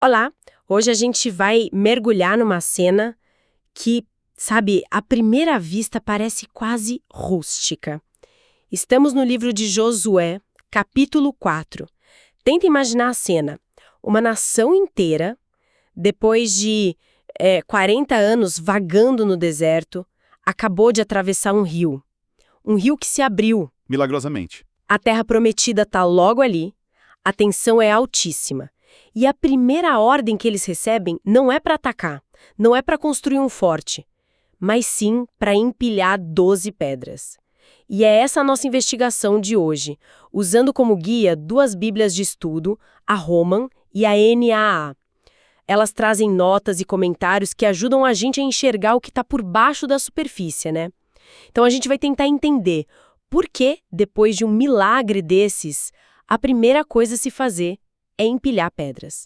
Olá! Hoje a gente vai mergulhar numa cena que, sabe, à primeira vista parece quase rústica. Estamos no livro de Josué, capítulo 4. Tenta imaginar a cena. Uma nação inteira, depois de 40 anos vagando no deserto, acabou de atravessar um rio. Um rio que se abriu. Milagrosamente. A terra prometida está logo ali, a tensão é altíssima. E a primeira ordem que eles recebem não é para atacar, não é para construir um forte, mas sim para empilhar 12 pedras. E é essa a nossa investigação de hoje, usando como guia duas bíblias de estudo, a Roman e a NAA. Elas trazem notas e comentários que ajudam a gente a enxergar o que está por baixo da superfície, né? Então a gente vai tentar entender por que, depois de um milagre desses, a primeira coisa a se fazer é empilhar pedras.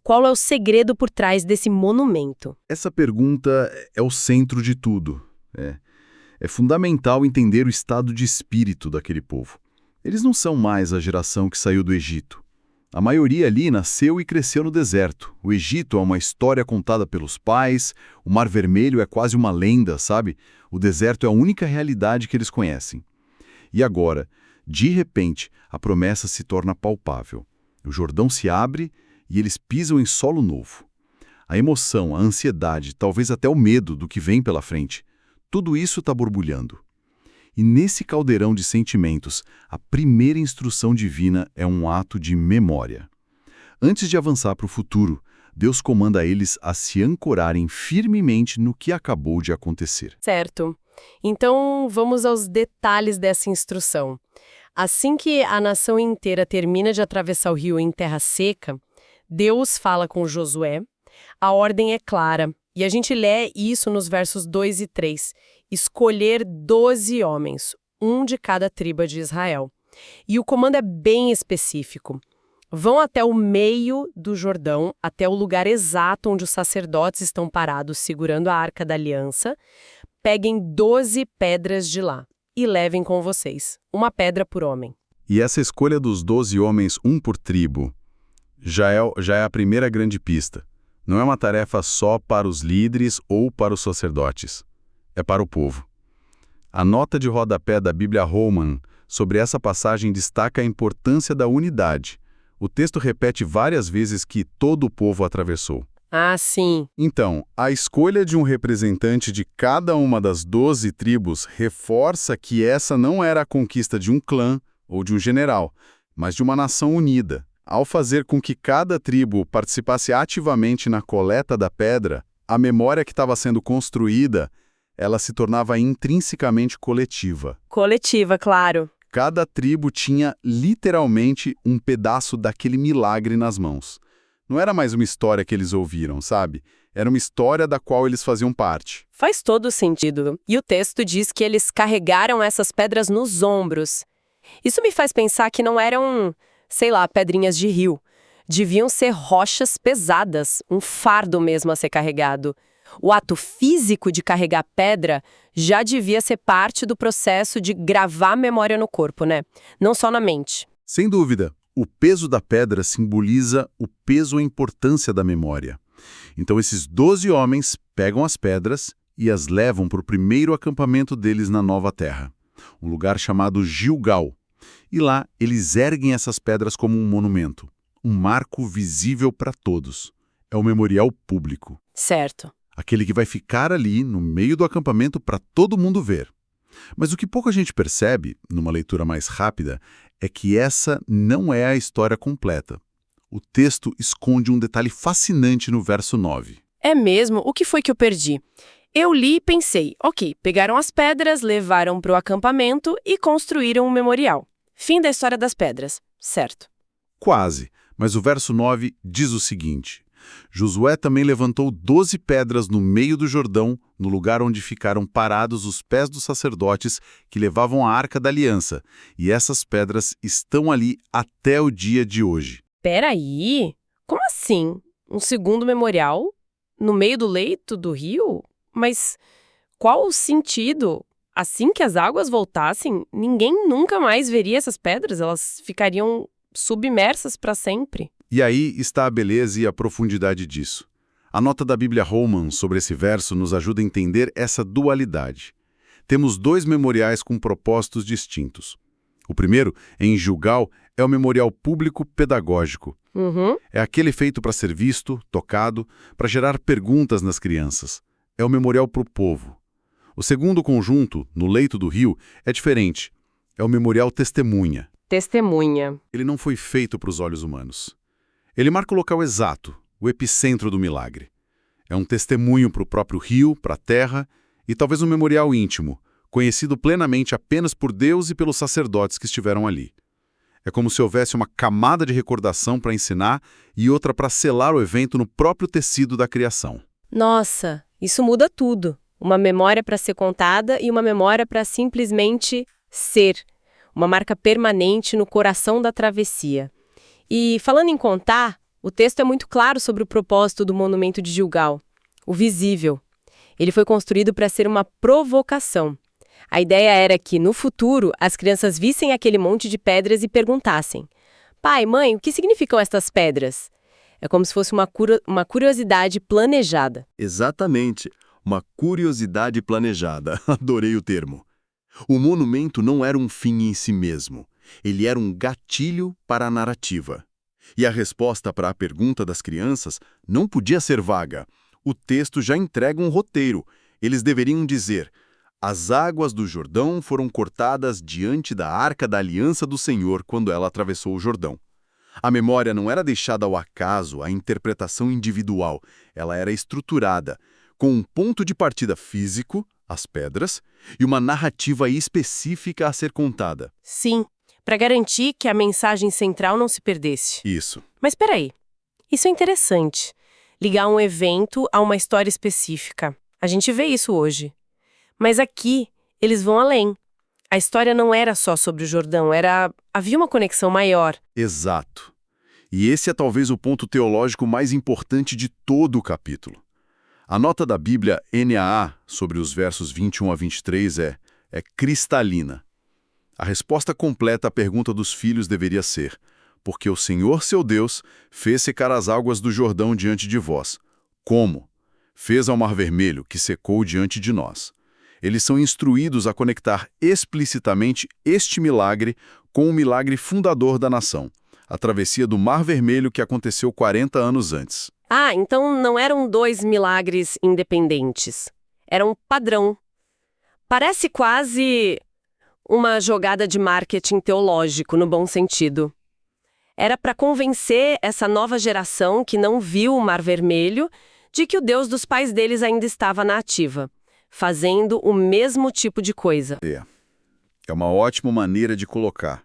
Qual é o segredo por trás desse monumento? Essa pergunta é o centro de tudo. É fundamental entender o estado de espírito daquele povo. Eles não são mais a geração que saiu do Egito. A maioria ali nasceu e cresceu no deserto. O Egito é uma história contada pelos pais, o Mar Vermelho é quase uma lenda, sabe? O deserto é a única realidade que eles conhecem. E agora, de repente, a promessa se torna palpável. O Jordão se abre e eles pisam em solo novo. A emoção, a ansiedade, talvez até o medo do que vem pela frente, tudo isso está borbulhando. E nesse caldeirão de sentimentos, a primeira instrução divina é um ato de memória. Antes de avançar para o futuro, Deus comanda eles a se ancorarem firmemente no que acabou de acontecer. Certo. Então, vamos aos detalhes dessa instrução. Assim que a nação inteira termina de atravessar o rio em terra seca, Deus fala com Josué, a ordem é clara, e a gente lê isso nos versos 2 e 3, escolher 12 homens, um de cada tribo de Israel. E o comando é bem específico. Vão até o meio do Jordão, até o lugar exato onde os sacerdotes estão parados segurando a Arca da Aliança, peguem 12 pedras de lá e levem com vocês, uma pedra por homem. E essa escolha dos 12 homens, um por tribo, já é a primeira grande pista. Não é uma tarefa só para os líderes ou para os sacerdotes. É para o povo. A nota de rodapé da Bíblia Roman sobre essa passagem destaca a importância da unidade. O texto repete várias vezes que todo o povo atravessou. Ah, sim. Então, a escolha de um representante de cada uma das 12 tribos reforça que essa não era a conquista de um clã ou de um general, mas de uma nação unida. Ao fazer com que cada tribo participasse ativamente na coleta da pedra, a memória que estava sendo construída, ela se tornava intrinsecamente coletiva. Coletiva, claro. Cada tribo tinha literalmente um pedaço daquele milagre nas mãos. Não era mais uma história que eles ouviram, sabe? Era uma história da qual eles faziam parte. Faz todo sentido. E o texto diz que eles carregaram essas pedras nos ombros. Isso me faz pensar que não eram, sei lá, pedrinhas de rio. Deviam ser rochas pesadas, um fardo mesmo a ser carregado. O ato físico de carregar pedra já devia ser parte do processo de gravar memória no corpo, né? Não só na mente. Sem dúvida. O peso da pedra simboliza o peso e a importância da memória. Então esses 12 homens pegam as pedras e as levam para o primeiro acampamento deles na Nova Terra, um lugar chamado Gilgal. E lá eles erguem essas pedras como um monumento, um marco visível para todos. É o memorial público. Certo. Aquele que vai ficar ali no meio do acampamento para todo mundo ver. Mas o que pouca gente percebe, numa leitura mais rápida, é que essa não é a história completa. O texto esconde um detalhe fascinante no verso 9. É mesmo? O que foi que eu perdi? Eu li e pensei, ok, pegaram as pedras, levaram para o acampamento e construíram um memorial. Fim da história das pedras, certo? Quase, mas o verso 9 diz o seguinte: Josué também levantou 12 pedras no meio do Jordão, no lugar onde ficaram parados os pés dos sacerdotes que levavam a Arca da Aliança, e essas pedras estão ali até o dia de hoje. Peraí, como assim? Um segundo memorial? No meio do leito do rio? Mas qual o sentido? Assim que as águas voltassem, ninguém nunca mais veria essas pedras, elas ficariam submersas para sempre. E aí está a beleza e a profundidade disso. A nota da Bíblia Holman sobre esse verso nos ajuda a entender essa dualidade. Temos dois memoriais com propósitos distintos. O primeiro, em Gilgal, é o memorial público pedagógico. É aquele feito para ser visto, tocado, para gerar perguntas nas crianças. É o memorial para o povo. O segundo conjunto, no leito do rio, é diferente. É o memorial testemunha. Testemunha. Ele não foi feito para os olhos humanos. Ele marca o local exato, o epicentro do milagre. É um testemunho para o próprio rio, para a terra, e talvez um memorial íntimo, conhecido plenamente apenas por Deus e pelos sacerdotes que estiveram ali. É como se houvesse uma camada de recordação para ensinar e outra para selar o evento no próprio tecido da criação. Nossa, isso muda tudo. Uma memória para ser contada e uma memória para simplesmente ser. Uma marca permanente no coração da travessia. E, falando em contar, o texto é muito claro sobre o propósito do monumento de Gilgal, o visível. Ele foi construído para ser uma provocação. A ideia era que, no futuro, as crianças vissem aquele monte de pedras e perguntassem: pai, mãe, o que significam estas pedras? É como se fosse uma curiosidade planejada. Exatamente, uma curiosidade planejada. Adorei o termo. O monumento não era um fim em si mesmo. Ele era um gatilho para a narrativa. E a resposta para a pergunta das crianças não podia ser vaga. O texto já entrega um roteiro. Eles deveriam dizer: as águas do Jordão foram cortadas diante da Arca da Aliança do Senhor quando ela atravessou o Jordão. A memória não era deixada ao acaso, à interpretação individual. Ela era estruturada, com um ponto de partida físico, as pedras, e uma narrativa específica a ser contada. Sim, para garantir que a mensagem central não se perdesse. Isso. Mas peraí, isso é interessante. Ligar um evento a uma história específica. A gente vê isso hoje. Mas aqui, eles vão além. A história não era só sobre o Jordão, havia uma conexão maior. Exato. E esse é talvez o ponto teológico mais importante de todo o capítulo. A nota da Bíblia NAA sobre os versos 21 a 23 é cristalina. A resposta completa à pergunta dos filhos deveria ser: porque o Senhor, seu Deus, fez secar as águas do Jordão diante de vós. Como? Fez ao Mar Vermelho, que secou diante de nós. Eles são instruídos a conectar explicitamente este milagre com o milagre fundador da nação, a travessia do Mar Vermelho que aconteceu 40 anos antes. Ah, então não eram dois milagres independentes. Era um padrão. Parece quase uma jogada de marketing teológico, no bom sentido. Era para convencer essa nova geração que não viu o Mar Vermelho de que o Deus dos pais deles ainda estava na ativa, fazendo o mesmo tipo de coisa. É uma ótima maneira de colocar.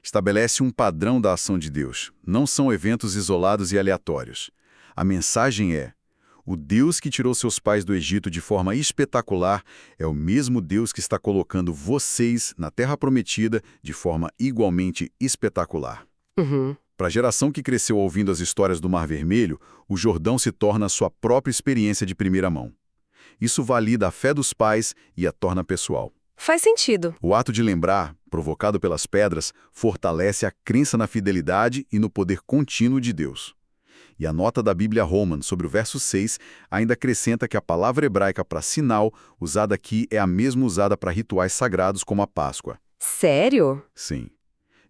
Estabelece um padrão da ação de Deus. Não são eventos isolados e aleatórios. A mensagem é: o Deus que tirou seus pais do Egito de forma espetacular é o mesmo Deus que está colocando vocês na Terra Prometida de forma igualmente espetacular. Para a geração que cresceu ouvindo as histórias do Mar Vermelho, o Jordão se torna a sua própria experiência de primeira mão. Isso valida a fé dos pais e a torna pessoal. Faz sentido. O ato de lembrar, provocado pelas pedras, fortalece a crença na fidelidade e no poder contínuo de Deus. E a nota da Bíblia Holman sobre o verso 6 ainda acrescenta que a palavra hebraica para sinal, usada aqui, é a mesma usada para rituais sagrados como a Páscoa. Sério? Sim.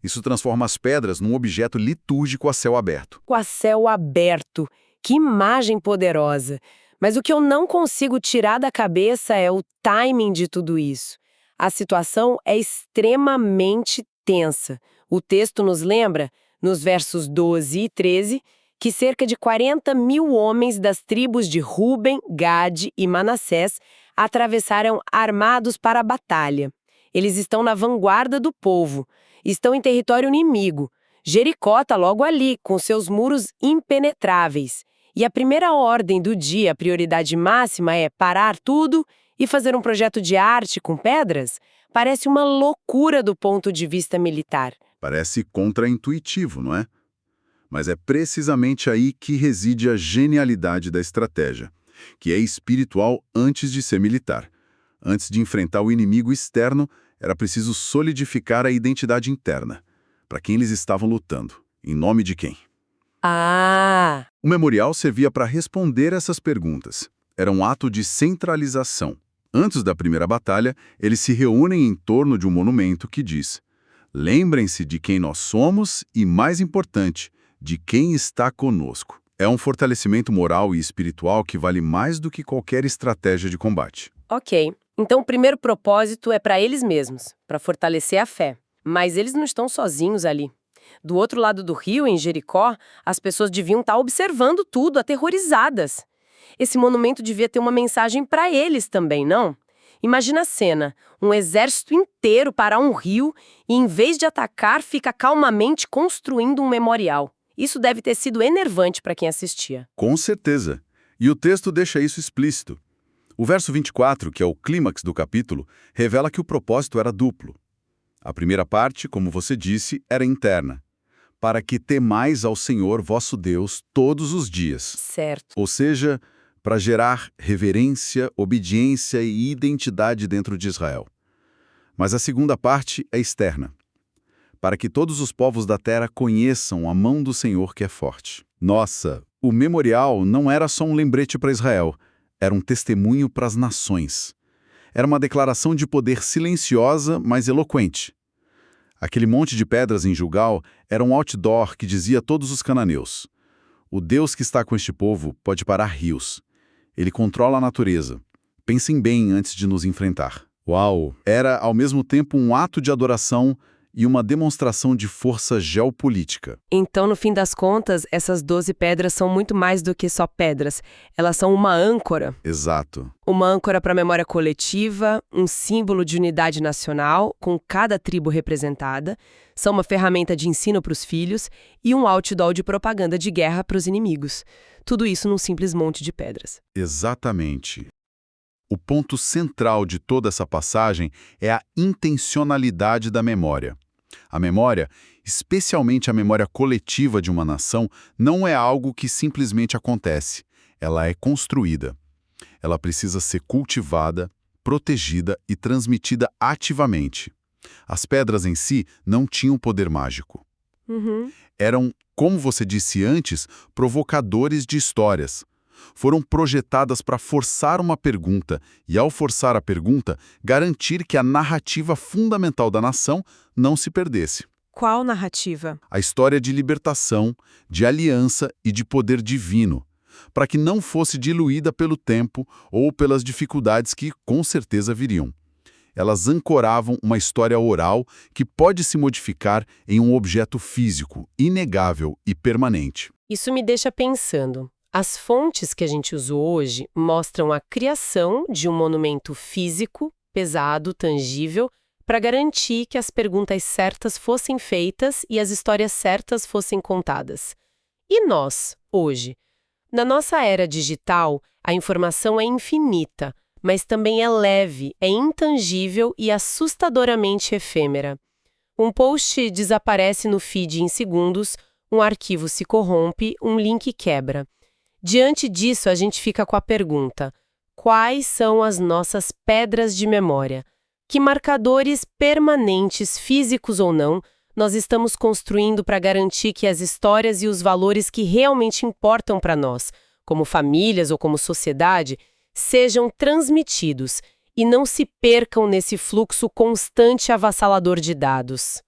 Isso transforma as pedras num objeto litúrgico a céu aberto. Com a céu aberto. Que imagem poderosa. Mas o que eu não consigo tirar da cabeça é o timing de tudo isso. A situação é extremamente tensa. O texto nos lembra, nos versos 12 e 13, que cerca de 40 mil homens das tribos de Ruben, Gade e Manassés atravessaram armados para a batalha. Eles estão na vanguarda do povo, estão em território inimigo. Jericó está logo ali, com seus muros impenetráveis. E a primeira ordem do dia, a prioridade máxima é parar tudo e fazer um projeto de arte com pedras? Parece uma loucura do ponto de vista militar. Parece contraintuitivo, não é? Mas é precisamente aí que reside a genialidade da estratégia, que é espiritual antes de ser militar. Antes de enfrentar o inimigo externo, era preciso solidificar a identidade interna. Para quem eles estavam lutando? Em nome de quem? Ah! O memorial servia para responder essas perguntas. Era um ato de centralização. Antes da primeira batalha, eles se reúnem em torno de um monumento que diz: lembrem-se de quem nós somos e, mais importante, de quem está conosco. É um fortalecimento moral e espiritual que vale mais do que qualquer estratégia de combate. Ok. Então o primeiro propósito é para eles mesmos, para fortalecer a fé. Mas eles não estão sozinhos ali. Do outro lado do rio, em Jericó, as pessoas deviam estar observando tudo, aterrorizadas. Esse monumento devia ter uma mensagem para eles também, não? Imagina a cena, um exército inteiro parar um rio e, em vez de atacar, fica calmamente construindo um memorial. Isso deve ter sido enervante para quem assistia. Com certeza. E o texto deixa isso explícito. O verso 24, que é o clímax do capítulo, revela que o propósito era duplo. A primeira parte, como você disse, era interna. Para que temais ao Senhor vosso Deus todos os dias. Certo. Ou seja, para gerar reverência, obediência e identidade dentro de Israel. Mas a segunda parte é externa. Para que todos os povos da terra conheçam a mão do Senhor que é forte. Nossa, o memorial não era só um lembrete para Israel, era um testemunho para as nações. Era uma declaração de poder silenciosa, mas eloquente. Aquele monte de pedras em Gilgal era um outdoor que dizia a todos os cananeus: o Deus que está com este povo pode parar rios. Ele controla a natureza. Pensem bem antes de nos enfrentar. Uau! Era, ao mesmo tempo, um ato de adoração e uma demonstração de força geopolítica. Então, no fim das contas, essas 12 pedras são muito mais do que só pedras. Elas são uma âncora. Exato. Uma âncora para a memória coletiva, um símbolo de unidade nacional, com cada tribo representada, são uma ferramenta de ensino para os filhos e um outdoor de propaganda de guerra para os inimigos. Tudo isso num simples monte de pedras. Exatamente. O ponto central de toda essa passagem é a intencionalidade da memória. A memória, especialmente a memória coletiva de uma nação, não é algo que simplesmente acontece. Ela é construída. Ela precisa ser cultivada, protegida e transmitida ativamente. As pedras em si não tinham poder mágico. Eram, como você disse antes, provocadores de histórias. Foram projetadas para forçar uma pergunta e, ao forçar a pergunta, garantir que a narrativa fundamental da nação não se perdesse. Qual narrativa? A história de libertação, de aliança e de poder divino, para que não fosse diluída pelo tempo ou pelas dificuldades que, com certeza, viriam. Elas ancoravam uma história oral que pode se modificar em um objeto físico, inegável e permanente. Isso me deixa pensando. As fontes que a gente usou hoje mostram a criação de um monumento físico, pesado, tangível, para garantir que as perguntas certas fossem feitas e as histórias certas fossem contadas. E nós, hoje? Na nossa era digital, a informação é infinita, mas também é leve, é intangível e assustadoramente efêmera. Um post desaparece no feed em segundos, um arquivo se corrompe, um link quebra. Diante disso, a gente fica com a pergunta: quais são as nossas pedras de memória? Que marcadores permanentes, físicos ou não, nós estamos construindo para garantir que as histórias e os valores que realmente importam para nós, como famílias ou como sociedade, sejam transmitidos e não se percam nesse fluxo constante e avassalador de dados?